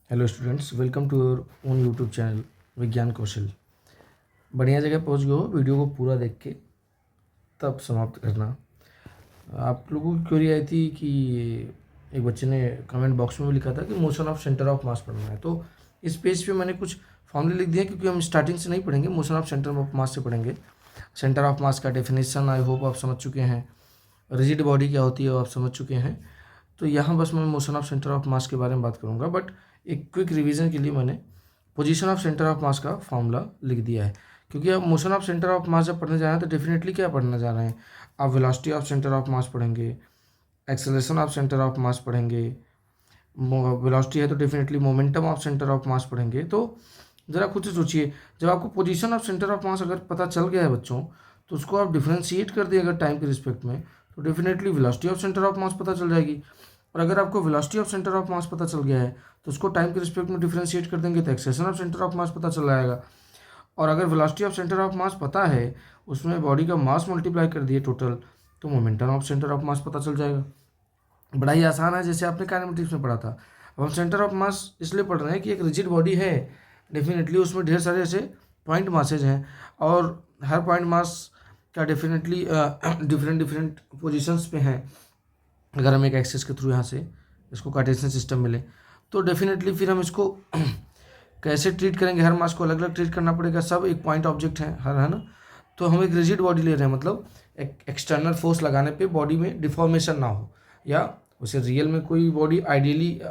Hello students, welcome to your own YouTube channel Vigyan Kaushal. बढ़िया जगह पहुंच गए हो। वीडियो को पूरा देख के तब समाप्त करना। आप लोगों की क्वेरी आई थी कि एक बच्चे ने कमेंट बॉक्स में भी लिखा था कि मोशन ऑफ सेंटर ऑफ मास पढ़ना है। तो इस पेज पे मैंने कुछ फॉर्मूले लिख दिए क्योंकि हम स्टार्टिंग से नहीं पढ़ेंगे, मोशन ऑफ सेंटर ऑफ मास से पढ़ेंगे। सेंटर ऑफ मास का डेफिनेशन आई होप आप समझ चुके हैं। रिजिड बॉडी क्या होती है वो आप समझ चुके हैं। तो यहाँ बस मैं मोशन ऑफ सेंटर ऑफ मास के बारे में बात करूँगा, बट एक क्विक रिवीजन के लिए मैंने position of centre of mass का फॉर्मूला लिख दिया है। क्योंकि आप मोशन ऑफ सेंटर ऑफ मास जब पढ़ने जा रहे हैं तो डेफिनेटली क्या पढ़ने जा रहे हैं, आप velocity of centre of mass पढ़ेंगे, acceleration of centre of mass पढ़ेंगे। वेलोसिटी है तो definitely momentum of centre of mass पढ़ेंगे। तो ज़रा खुद से सोचिए, जब आपको position of centre of mass अगर पता चल गया है बच्चों, तो उसको आप डिफ्रेंशिएट कर दिए अगर टाइम के रिस्पेक्ट में, तो definitely velocity of centre of मास पता चल जाएगी। और अगर आपको वेलोसिटी ऑफ सेंटर ऑफ मास पता चल गया है तो उसको टाइम के रिस्पेक्ट में डिफ्रेंशिएट कर देंगे तो एक्सेलरेशन ऑफ सेंटर ऑफ मास पता चल जाएगा। और अगर वेलोसिटी ऑफ सेंटर ऑफ मास पता है, उसमें बॉडी का मास मल्टीप्लाई कर दिए टोटल, तो मोमेंटम ऑफ सेंटर ऑफ मास पता चल जाएगा। बड़ा ही आसान है, जैसे आपने काइनेमेटिक्स में पढ़ा था। अब हम सेंटर ऑफ मास इसलिए पढ़ रहे हैं कि एक रिजिड बॉडी है, डेफिनेटली उसमें ढेर सारे ऐसे पॉइंट मासेज हैं और हर पॉइंट मास का डेफिनेटली डिफरेंट डिफरेंट पोजिशंस पे हैं। अगर हम एक एक्सेस के थ्रू यहाँ से इसको कार्टेशियन सिस्टम मिले तो डेफिनेटली फिर हम इसको कैसे ट्रीट करेंगे, हर मास को अलग अलग ट्रीट करना पड़ेगा। सब एक पॉइंट ऑब्जेक्ट है हर, है ना। तो हम एक रिजिड बॉडी ले रहे हैं, मतलब एक एक्सटर्नल फोर्स लगाने पे बॉडी में डिफॉर्मेशन ना हो, या उसे रियल में कोई बॉडी आइडियली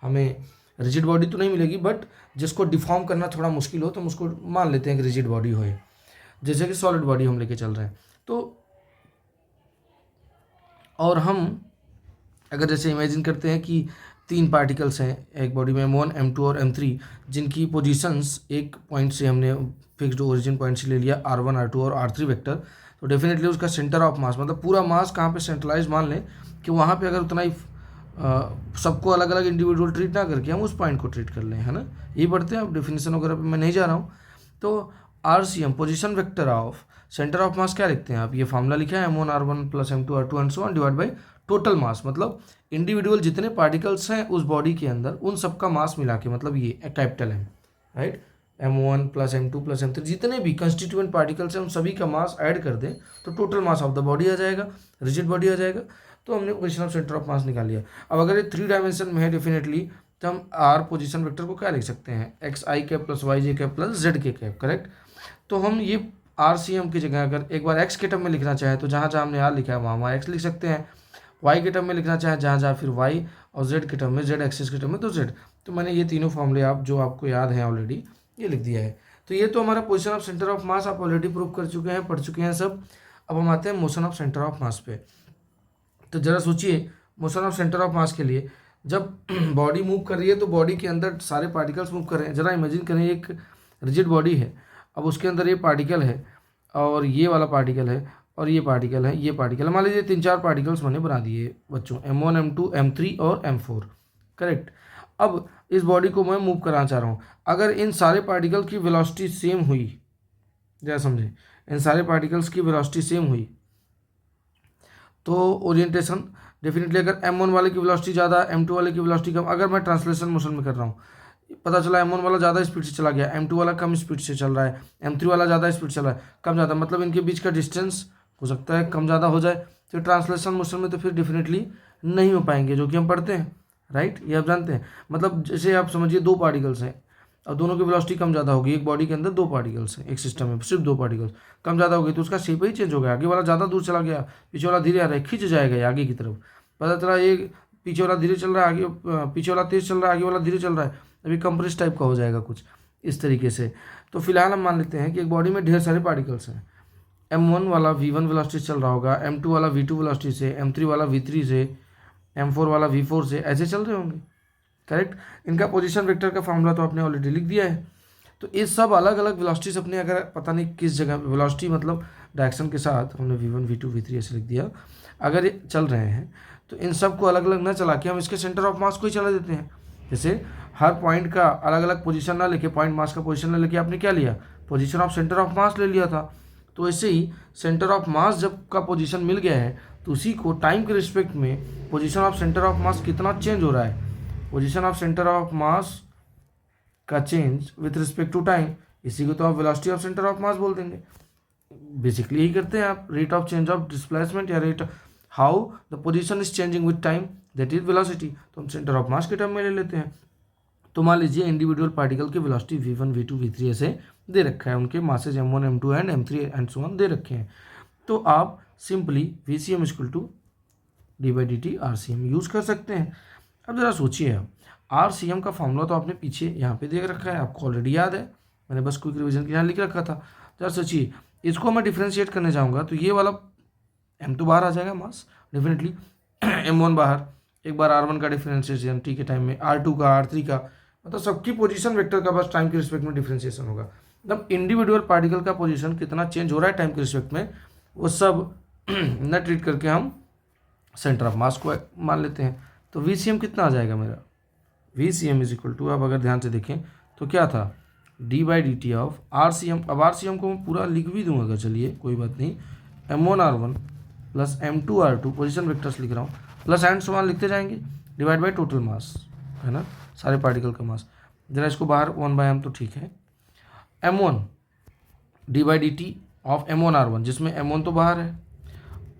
हमें रिजिड बॉडी तो नहीं मिलेगी, बट जिसको डिफॉर्म करना थोड़ा मुश्किल हो तो हम उसको मान लेते हैं कि रिजिड बॉडी हो, जैसे कि सॉलिड बॉडी हम लेके चल रहे हैं। तो और हम अगर जैसे इमेजिन करते हैं कि तीन पार्टिकल्स हैं एक बॉडी में, M1 M2 और M3, जिनकी पोजीशंस एक पॉइंट से हमने फिक्स्ड ओरिजिन पॉइंट से ले लिया R1 R2 और R3 वेक्टर, तो डेफिनेटली उसका सेंटर ऑफ मास मतलब पूरा मास कहाँ पे सेंट्रलाइज मान लें कि वहाँ पे अगर उतना ही सबको अलग अलग इंडिविजुअल ट्रीट ना करके हम उस पॉइंट को ट्रीट कर लें, है ना। यही पढ़ते हैं, अब डेफिनेशन वगैरह पे मैं नहीं जा रहा हूँ। तो RCM position vector of centre of mass क्या लिखते हैं आप, ये फॉर्मूला लिखा है M1 R1 plus M2 R2 and so on divide by total mass, मतलब इंडिविजुअल जितने पार्टिकल्स हैं उस बॉडी के अंदर उन सबका मास मिला के, मतलब ये capital M, right. M1 plus M2 plus M3 जितने भी कंस्टिट्यूएंट पार्टिकल्स हैं उन सभी का मास ऐड कर दें तो total mass of the body आ जाएगा, रिजिड बॉडी आ जाएगा। तो हमने position of centre of mass निकाल लिया। अब अगर ये 3 डायमेंशन में है डेफिनेटली, तो हम आर पोजीशन वेक्टर को क्या लिख सकते हैं, XI cap plus YJ cap plus ZK cap, correct. तो हम ये RCM की जगह अगर एक बार x के टर्म में लिखना चाहे तो जहाँ जहाँ हमने R लिखा है वहाँ x लिख सकते हैं, y के टर्म में लिखना चाहे जहाँ जहाँ फिर y, और z के टर्म में z, एक्सिस के टर्म में तो z। तो मैंने ये तीनों फॉर्मूले आप जो आपको याद हैं ऑलरेडी ये लिख दिया है। तो ये तो हमारा पोजीशन ऑफ सेंटर ऑफ मास आप ऑलरेडी प्रूव कर चुके हैं, पढ़ चुके हैं सब। अब हम आते हैं मोशन ऑफ सेंटर ऑफ मास पे। तो ज़रा सोचिए, मोशन ऑफ सेंटर ऑफ मास के लिए जब बॉडी मूव कर रही है तो बॉडी के अंदर सारे पार्टिकल्स मूव कर रहे हैं। ज़रा इमेजिन करें एक रिजिड बॉडी है, अब उसके अंदर ये पार्टिकल है और ये वाला पार्टिकल है और ये पार्टिकल है, ये पार्टिकल, मान लीजिए 3-4 पार्टिकल्स मैंने बना दिए बच्चों, M1 M2 M3 और M4, करेक्ट। अब इस बॉडी को मैं मूव कराना चाह रहा हूँ। अगर इन सारे पार्टिकल की वेलोसिटी सेम हुई, जरा समझें, इन सारे पार्टिकल्स की वेलोसिटी सेम हुई तो ओरिएंटेशन डेफिनेटली, अगर M1 वाले की वेलोसिटी ज़्यादा M2 वाले की वेलोसिटी कम, अगर मैं ट्रांसलेशन मोशन में कर रहा हूँ, पता चला M1 वाला ज़्यादा स्पीड से चला गया, M2 वाला कम स्पीड से चल रहा है, M3 वाला ज़्यादा स्पीड चल रहा है, कम ज़्यादा, मतलब इनके बीच का डिस्टेंस हो सकता है कम ज़्यादा हो जाए। तो ट्रांसलेशन मोशन में तो फिर डेफिनेटली नहीं हो पाएंगे, जो कि हम पढ़ते हैं, राइट, ये आप जानते हैं। मतलब जैसे आप समझिए 2 पार्टिकल्स हैं और दोनों की वेलोसिटी कम ज़्यादा होगी, एक बॉडी के अंदर 2 पार्टिकल्स हैं, एक सिस्टम में सिर्फ 2 पार्टिकल्स, कम ज़्यादा होगी तो उसका शेप ही चेंज हो गया, आगे वाला ज़्यादा दूर चला गया, पीछे वाला धीरे आ रहा है, खिंच जाएगा ये आगे की तरफ। पता चला ये पीछे वाला धीरे चल रहा है, आगे पीछे वाला तेज चल रहा है, आगे वाला धीरे चल रहा है, अभी कंप्रेस टाइप का हो जाएगा कुछ इस तरीके से। तो फिलहाल हम मान लेते हैं कि एक बॉडी में ढेर सारे पार्टिकल्स हैं। M1 वाला V1 वेलोसिटी चल रहा होगा, M2 वाला V2 वेलोसिटी से, M3 वाला V3 से, M4 वाला V4 से, ऐसे चल रहे होंगे, करेक्ट। इनका पोजीशन वेक्टर का फॉर्मूला तो आपने ऑलरेडी लिख दिया है। तो ये सब अलग अलग वेलोसिटीज अपने, अगर पता नहीं किस जगह वेलोसिटी मतलब डायरेक्शन के साथ हमने V1 V2 V3 ऐसे लिख दिया, अगर ये चल रहे हैं तो इन सब को अलग अलग ना चला के हम इसके सेंटर ऑफ मास को ही चला देते हैं। जैसे हर पॉइंट का अलग अलग पोजीशन ना लेके, पॉइंट मास का पोजीशन ना लेके आपने क्या लिया, पोजीशन ऑफ सेंटर ऑफ मास ले लिया था। तो ऐसे ही सेंटर ऑफ मास जब का पोजीशन मिल गया है तो उसी को टाइम के रिस्पेक्ट में position of centre of mass कितना चेंज हो रहा है position of centre of mass का change with respect to time, इसी को तो आप velocity of centre of mass बोल देंगे। बेसिकली यही करते हैं आप, rate of change of displacement या rate how the position is changing with time, that is velocity. तो हम सेंटर ऑफ मास के टर्म में ले लेते हैं। तो मान लीजिए इंडिविजुअल पार्टिकल की वेलोसिटी v1 v2 v3 ऐसे दे रखा है, उनके masses m1 m2 and m3 and so on दे रखे हैं। तो आप simply VCM equal to d/dt RCM use कर सकते हैं। अब ज़रा सोचिए, आप RCM का फॉर्मूला तो आपने पीछे यहाँ पे देख रखा है, आपको ऑलरेडी याद है, मैंने बस क्विक रिवीजन के यहाँ लिख रखा था। ज़रा सोचिए, इसको मैं डिफ्रेंशिएट करने जाऊँगा तो ये वाला m तो बाहर आ जाएगा मास डेफिनेटली, m1 बाहर, एक बार r1 का डिफ्रेंशिएशन t के टाइम में, r2 का, r3 का, मतलब सबकी पोजीशन वेक्टर का बस टाइम के रिस्पेक्ट में डिफ्रेंशिएशन होगा। मतलब इंडिविजुअल पार्टिकल का पोजीशन कितना चेंज हो रहा है टाइम के रिस्पेक्ट में, वो सब न ट्रीट करके हम सेंटर ऑफ मास को मान लेते हैं। तो VCM कितना आ जाएगा मेरा, VCM इज इक्वल टू, अब अगर ध्यान से देखें तो क्या था, d/dt ऑफ RCM। अब RCM को मैं पूरा लिख भी दूंगा, चलिए कोई बात नहीं, m1r1 plus m2r2 position vectors लिख रहा हूँ, प्लस एंड सो ऑन लिखते जाएंगे, डिवाइड बाई टोटल मास, है ना, सारे पार्टिकल का मास। जरा इसको बाहर 1/m तो ठीक है, m1 d/dt ऑफ m1r1, जिसमें m1 तो बाहर है,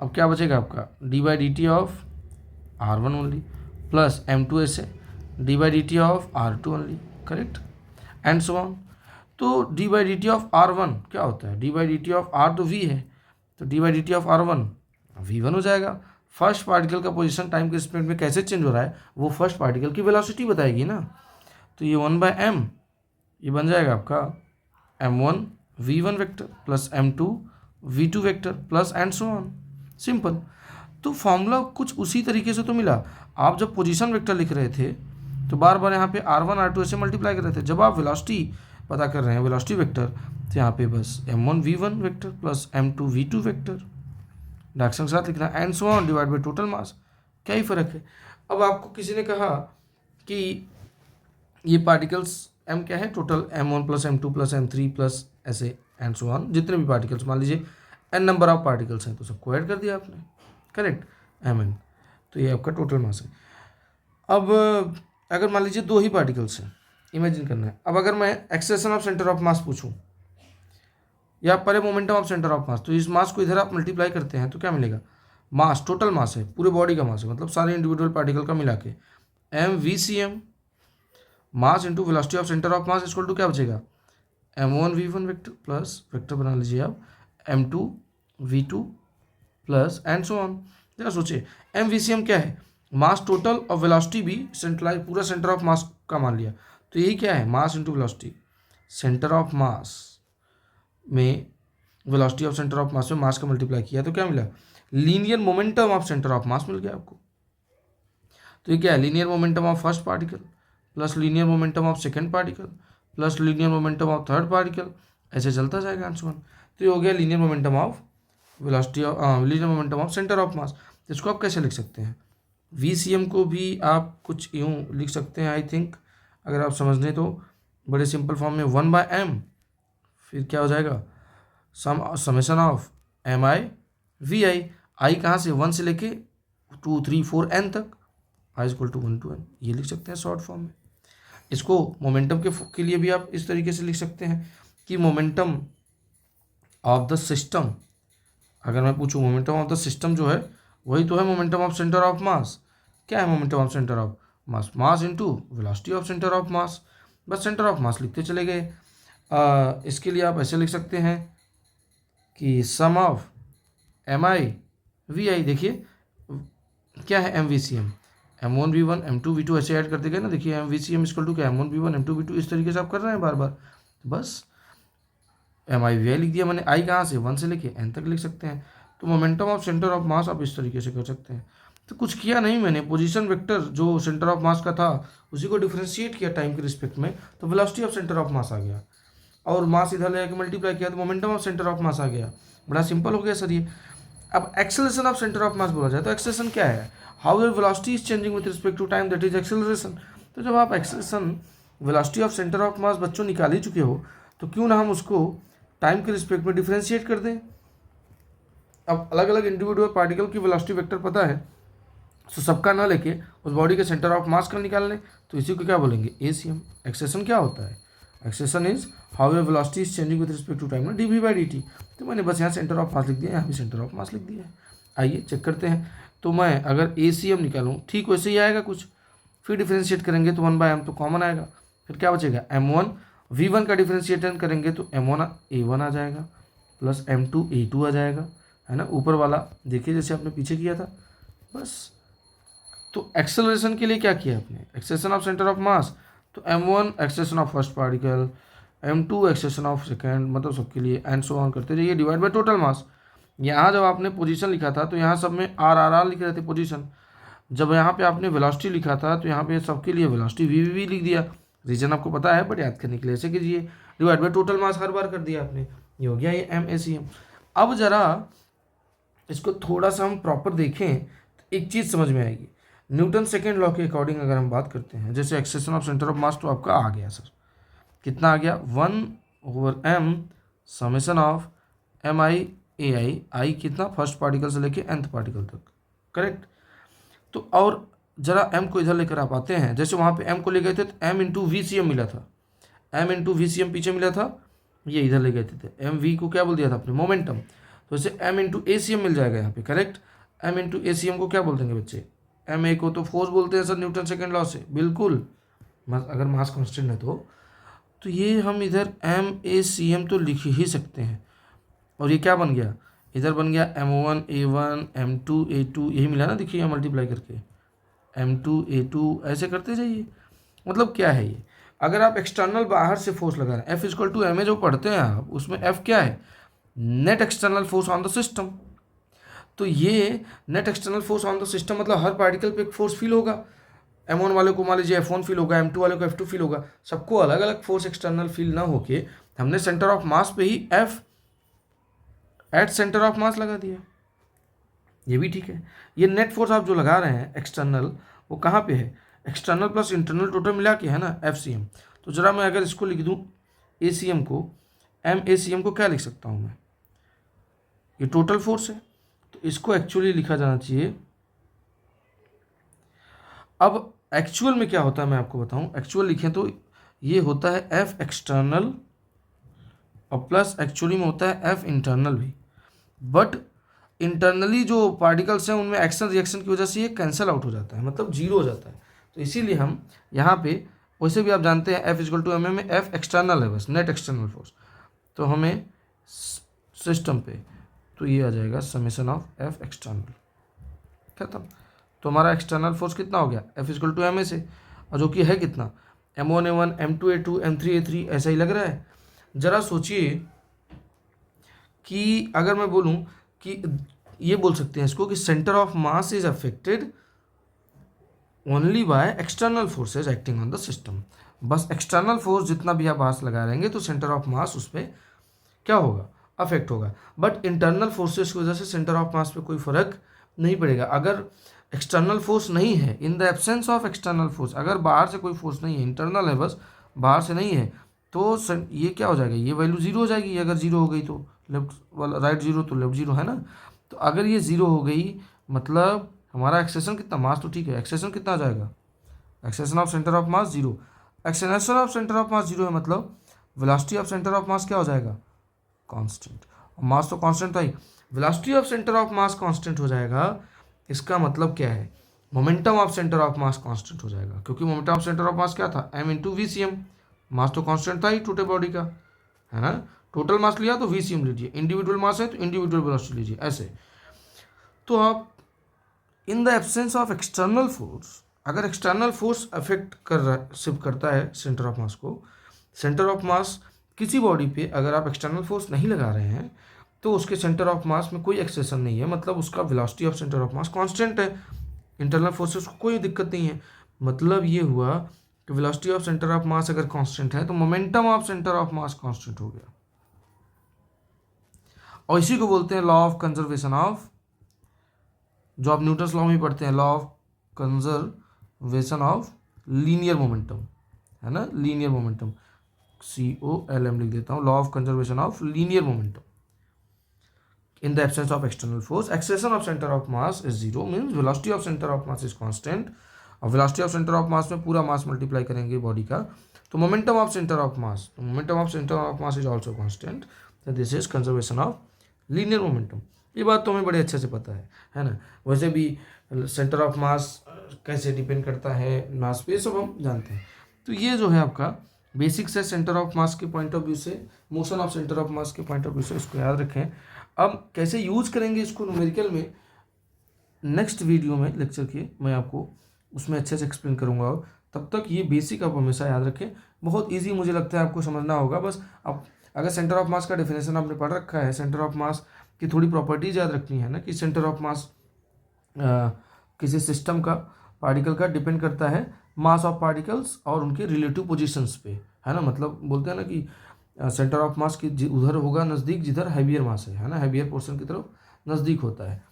अब क्या बचेगा आपका d/dt of r1 only, plus m2 ऐसे d/dt of r2 only, correct, and so on. तो d/dt ऑफ r1 क्या होता है, d/dt ऑफ r तो v है, तो d/dt ऑफ r1 v1 हो जाएगा। फर्स्ट पार्टिकल का पोजीशन टाइम के रिस्पेक्ट में कैसे चेंज हो रहा है, वो फर्स्ट पार्टिकल की वेलोसिटी बताएगी ना। तो ये 1/m, ये बन जाएगा आपका m1 v1 vector plus m2 v2 vector plus and so on, simple. तो फॉर्मूला कुछ उसी तरीके से तो मिला। आप जब पोजीशन वेक्टर लिख रहे थे तो बार बार यहाँ पे r1 r2 ऐसे मल्टीप्लाई कर रहे थे, जब आप वेलोसिटी पता कर रहे हैं वेलोसिटी वेक्टर, तो यहाँ पे बस m1 v1 vector plus m2 v2 vector direction के साथ लिखना, and so on divide by total mass, क्या ही फ़र्क है। अब आपको किसी ने कहा कि ये पार्टिकल्स m क्या है, total m1 plus m2 plus m3 plus ऐसे एंड सो ऑन, जितने भी पार्टिकल्स, मान लीजिए n नंबर ऑफ पार्टिकल्स हैं, तो सबको ऐड कर दिया आपने, करेक्ट, mn, तो ये आपका टोटल मास है। अब अगर मान लीजिए दो ही पार्टिकल्स हैं, इमेजिन करना है, अब अगर मैं एक्सेलेरेशन ऑफ सेंटर ऑफ मास पूछूं या परे momentum of centre of mass, तो इस मास को इधर आप मल्टीप्लाई करते हैं तो क्या मिलेगा, मास, टोटल मास है, पूरे बॉडी का मास है, मतलब सारे इंडिविजुअल पार्टिकल का मिला के, MVCM mass into velocity of centre of mass equal to क्या बचेगा, m1 v1 vector plus vector बना लीजिए आप m2 v2 plus and so on. जरा सोचिए, MVCM क्या है, मास टोटल और वेलोसिटी भी सेंट्रलाइज पूरा सेंटर ऑफ मास का मान लिया, तो यही क्या है, mass into velocity, centre of mass में velocity of centre of mass में मास का मल्टीप्लाई किया तो क्या मिला, linear momentum of centre of mass मिल गया आपको। तो ये क्या है, linear momentum of first particle plus linear momentum of second particle plus linear momentum of third particle, ऐसे चलता जाएगा आंसर। तो ये हो गया linear momentum of velocity of linear momentum of centre of मास। इसको आप कैसे लिख सकते हैं, VCM को भी आप कुछ यूँ लिख सकते हैं, आई थिंक अगर आप समझ लें तो बड़े सिंपल फॉर्म में 1/m, फिर क्या हो जाएगा, समेशन ऑफ mi vi, आई कहाँ से 1 से लेके 2 3 4 n तक, i equal to 1 to n, ये लिख सकते हैं शॉर्ट फॉर्म में। इसको मोमेंटम के लिए भी आप इस तरीके से लिख सकते हैं कि मोमेंटम ऑफ द सिस्टम, अगर मैं पूछूं मोमेंटम ऑफ द सिस्टम जो है वही तो है momentum of centre of mass. क्या है momentum of centre of mass, mass into velocity of centre of मास, बस सेंटर ऑफ मास लिखते चले गए। इसके लिए आप ऐसे लिख सकते हैं कि सम ऑफ mi vi, देखिए क्या है MVCM, m1 v1 m2 v2 ऐसे ऐड करते गए ना, देखिए MVCM इक्वल टू क्या, m1 v1 m2 v2, इस तरीके से आप कर रहे हैं बार बार, बस mi vi लिख दिया मैंने, आई कहाँ से 1 से लेके n तक लिख सकते हैं। तो मोमेंटम ऑफ सेंटर ऑफ मास आप इस तरीके से कर सकते हैं। तो कुछ किया नहीं मैंने, पोजीशन वेक्टर जो सेंटर ऑफ मास का था उसी को डिफरेंशिएट किया टाइम के रिस्पेक्ट में, तो velocity of centre of mass आ गया, और मास इधर ले जाकर मल्टीप्लाई किया तो momentum of centre of mass आ गया। बड़ा सिंपल हो गया सर ये। अब acceleration of centre of mass बोला जाए तो एक्सेलरेशन क्या है, how your velocity is changing with respect to time, that is acceleration. तो जब आप acceleration velocity of centre of mass बच्चों निकाल ही चुके हो, तो क्यों ना हम उसको टाइम के रिस्पेक्ट में डिफरेंशिएट कर दें। अब अलग अलग इंडिविजुअल पार्टिकल की वेलोसिटी वेक्टर पता है, तो सबका ना लेके उस बॉडी के सेंटर ऑफ मास का निकाल लें, तो इसी को क्या बोलेंगे, ACM। एक्सेलेरेशन क्या होता है, acceleration is how your velocity is changing with respect to time ना, dv/dt। तो मैंने बस यहाँ सेंटर ऑफ मास लिख दिया, यहाँ भी सेंटर ऑफ मास लिख दिया है। आइए चेक करते हैं। तो मैं अगर ACM निकालूँ, ठीक वैसे ही आएगा कुछ, फिर डिफ्रेंशिएट करेंगे तो 1/m तो कॉमन आएगा, फिर क्या बचेगा M1, V1 का डिफ्रेंशिएट करेंगे तो M1 A1 आ जाएगा प्लस M2 A2 आ जाएगा, है ना। ऊपर वाला देखिए जैसे आपने पीछे किया था, बस। तो एक्सेलरेशन के लिए क्या किया आपने, acceleration of centre of mass, तो M1 acceleration of first particle, M2 acceleration of second, मतलब सबके लिए एंड सो ऑन करते जाइए, डिवाइड बाय टोटल मास। यहाँ जब आपने पोजीशन लिखा था तो यहाँ सब में R लिख रहे थे पोजीशन, जब यहाँ पे आपने वेलोसिटी लिखा था तो यहाँ पे सबके लिए वेलोसिटी VV लिख दिया। रीजन आपको पता है बट याद करने के लिए ऐसे कीजिए, डिवाइड बाय टोटल मास हर बार कर दिया आपने, ये हो गया ये MACM। अब जरा इसको थोड़ा सा हम प्रॉपर देखें तो एक चीज़ समझ में आएगी। न्यूटन सेकेंड लॉ के अकॉर्डिंग अगर हम बात करते हैं, जैसे acceleration of centre of mass तो आपका आ गया सर, कितना आ गया, 1/m समेशन ऑफ MI/AI, आई कितना, फर्स्ट पार्टिकल से लेके nth पार्टिकल तक, करेक्ट। तो और जरा m को इधर लेकर आप आते हैं, जैसे वहाँ पे m को ले गए थे तो m/VCM मिला था, m/VCM पीछे मिला था, ये इधर ले गए थे, mv को क्या बोल दिया था आपने, मोमेंटम, तो इसे m/ACM मिल जाएगा यहाँ पे, करेक्ट। m/ACM को क्या बोल देंगे बच्चे, ma को तो फोर्स बोलते हैं सर न्यूटन सेकेंड लॉ से, बिल्कुल, अगर मास कांस्टेंट है तो ये हम इधर MACM तो लिख ही सकते हैं। और ये क्या बन गया, इधर बन गया M1 A1 M2 A2, यही मिला ना, देखिए मल्टीप्लाई करके M2 A2 ऐसे करते जाइए। मतलब क्या है ये, अगर आप एक्सटर्नल बाहर से फोर्स लगा रहे हैं, F=ma जो पढ़ते हैं आप, उसमें F क्या है, net external force on the system. तो ये net external force on the system मतलब हर पार्टिकल पे एक फोर्स फील होगा, M1 वाले को मान लीजिए F1 फील होगा, M2 वाले को F2 फील होगा, सबको अलग अलग फोर्स एक्सटर्नल फील ना होके हमने सेंटर ऑफ मास पे ही F एट सेंटर ऑफ मास लगा दिया, ये भी ठीक है। ये नेट फोर्स आप जो लगा रहे हैं एक्सटर्नल, वो कहाँ पे है, एक्सटर्नल प्लस इंटरनल टोटल मिला के है ना, FCM। तो जरा मैं अगर इसको लिख दूँ ACM को, MACM को क्या लिख सकता हूँ मैं, ये टोटल फोर्स है, तो इसको एक्चुअली लिखा जाना चाहिए। अब एक्चुअल में क्या होता है मैं आपको बताऊं, एक्चुअल लिखें तो ये होता है F एक्सटर्नल और प्लस एक्चुअली में होता है F इंटरनल भी, बट इंटरनली जो पार्टिकल्स हैं उनमें एक्शन रिएक्शन की वजह से ये कैंसिल आउट हो जाता है, मतलब जीरो हो जाता है। तो इसीलिए हम यहाँ पे, वैसे भी आप जानते हैं F=ma में F एक्सटर्नल है बस, नेट एक्सटर्नल फोर्स, तो हमें सिस्टम पे तो ये आ जाएगा समेशन ऑफ F एक्सटर्नल, खत्म। तो हमारा एक्सटर्नल फोर्स कितना हो गया, F=ma से, और जो कि है कितना, M1 A1 M2 A2 M3 A3, ऐसा ही लग रहा है। जरा सोचिए कि अगर मैं बोलूं कि ये बोल सकते हैं इसको कि centre of mass is affected only by external forces acting on the system. बस एक्सटर्नल फोर्स जितना भी आप मास लगा रहेंगे तो सेंटर ऑफ मास उस पर क्या होगा, अफेक्ट होगा, बट इंटरनल फोर्सेस की वजह से सेंटर ऑफ मास पे कोई फर्क नहीं पड़ेगा। अगर एक्सटर्नल फोर्स नहीं है, in the absence of external force, अगर बाहर से कोई फोर्स नहीं है, इंटरनल है बस, बाहर से नहीं है, तो ये क्या हो जाएगा, ये वैल्यू जीरो हो जाएगी। अगर जीरो हो गई तो लेफ्ट वाला राइट जीरो तो लेफ्ट जीरो, है ना। तो अगर ये जीरो हो गई मतलब हमारा एक्सेलेरेशन कितना, मास तो ठीक है, एक्सेलेरेशन कितना आ जाएगा, acceleration of centre of mass zero, acceleration of centre of mass zero है मतलब velocity of centre of mass क्या हो जाएगा, कांस्टेंट। मास तो कांस्टेंट था ही, velocity of centre of mass constant हो जाएगा, इसका मतलब क्या है, momentum of centre of mass constant हो जाएगा, क्योंकि momentum of centre of mass क्या था, M/VCM, मास तो कांस्टेंट था ही टोटल बॉडी का, है ना। टोटल मास लिया तो VCM लीजिए, इंडिविजुअल मास है तो इंडिविजुअल वेलोसिटी लीजिए, ऐसे। तो आप in the absence of external force, अगर एक्सटर्नल फोर्स अफेक्ट कर रहा शिफ्ट करता है सेंटर ऑफ मास को, सेंटर ऑफ मास किसी बॉडी पे अगर आप एक्सटर्नल फोर्स नहीं लगा रहे हैं तो उसके सेंटर ऑफ मास में कोई एक्सेशन नहीं है, मतलब उसका velocity of centre of mass constant है, इंटरनल फोर्सेस को कोई दिक्कत नहीं है। मतलब ये हुआ कि velocity of centre of mass अगर कांस्टेंट है तो momentum of centre of mass constant हो गया, और इसी को बोलते हैं लॉ ऑफ कंजर्वेशन ऑफ, जो आप न्यूटन्स लॉ में पढ़ते हैं, law of conservation of linear momentum, है ना, लीनियर मोमेंटम, COLM लिख देता हूँ, law of conservation of linear momentum. In the absence of external force, acceleration of center of mass is zero, means velocity of center of mass is constant, और velocity of centre of mass में पूरा mass multiply करेंगे body का, तो momentum of centre of mass, तो momentum of centre of mass is also constant, तो this is conservation of linear momentum. ये बात तो हमें बड़े अच्छे से पता है ना। वैसे भी सेंटर ऑफ मास कैसे डिपेंड करता है मास पे, सब हम जानते हैं। तो ये जो है आपका बेसिक्स है सेंटर ऑफ मास के पॉइंट ऑफ व्यू से, मोशन ऑफ सेंटर ऑफ मास के पॉइंट ऑफ व्यू से, इसको याद रखें। अब कैसे यूज करेंगे इसको न्यूमेरिकल में, नेक्स्ट वीडियो में लेक्चर के मैं आपको उसमें अच्छे से एक्सप्लेन करूँगा। तब तक ये बेसिक आप हमेशा याद रखें, बहुत ईजी मुझे लगता है आपको समझना होगा। बस आप अगर सेंटर ऑफ मास का डेफिनेशन आपने पढ़ रखा है, सेंटर ऑफ मास की थोड़ी प्रॉपर्टीज याद रखनी है ना, कि सेंटर ऑफ मास किसी सिस्टम का, पार्टिकल का डिपेंड करता है मास ऑफ पार्टिकल्स और उनके रिलेटिव पोजीशंस पे, है ना। मतलब बोलते हैं ना कि सेंटर ऑफ मास की उधर होगा नज़दीक जिधर हैवियर मास है ना, हैवियर पोर्शन की तरफ नज़दीक होता है।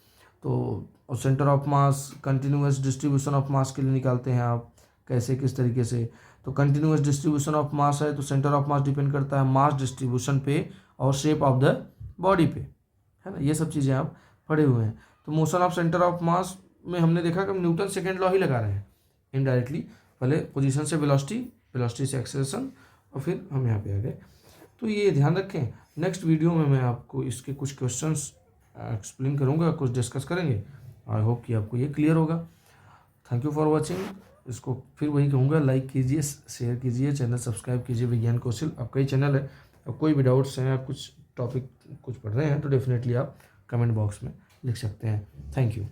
तो centre of mass continuous distribution of mass के लिए निकालते हैं आप, कैसे किस तरीके से। तो कंटिन्यूअस डिस्ट्रीब्यूशन ऑफ मास है तो सेंटर ऑफ मास डिपेंड करता है मास डिस्ट्रीब्यूशन पे और शेप ऑफ द बॉडी पे, है ना। ये सब चीज़ें आप पढ़े हुए हैं। तो motion of centre of mass में हमने देखा कि हम न्यूटन सेकेंड लॉ ही लगा रहे हैं इनडायरेक्टली, पहले पोजीशन से वेलोसिटी, वेलोसिटी से एक्सेलरेशन, और फिर हम यहाँ पे आ गए। तो ये ध्यान रखें, नेक्स्ट वीडियो में मैं आपको इसके कुछ क्वेश्चंस एक्सप्लेन करूँगा, कुछ डिस्कस करेंगे। आई होप कि आपको ये क्लियर होगा। Thank you for watching. इसको फिर वही कहूँगा, लाइक कीजिए, शेयर कीजिए, चैनल सब्सक्राइब कीजिए विज्ञान कौशल। आपका ही चैनल है, और कोई भी डाउट्स हैं, आप कुछ टॉपिक कुछ पढ़ रहे हैं तो डेफिनेटली आप कमेंट बॉक्स में लिख सकते हैं। Thank you.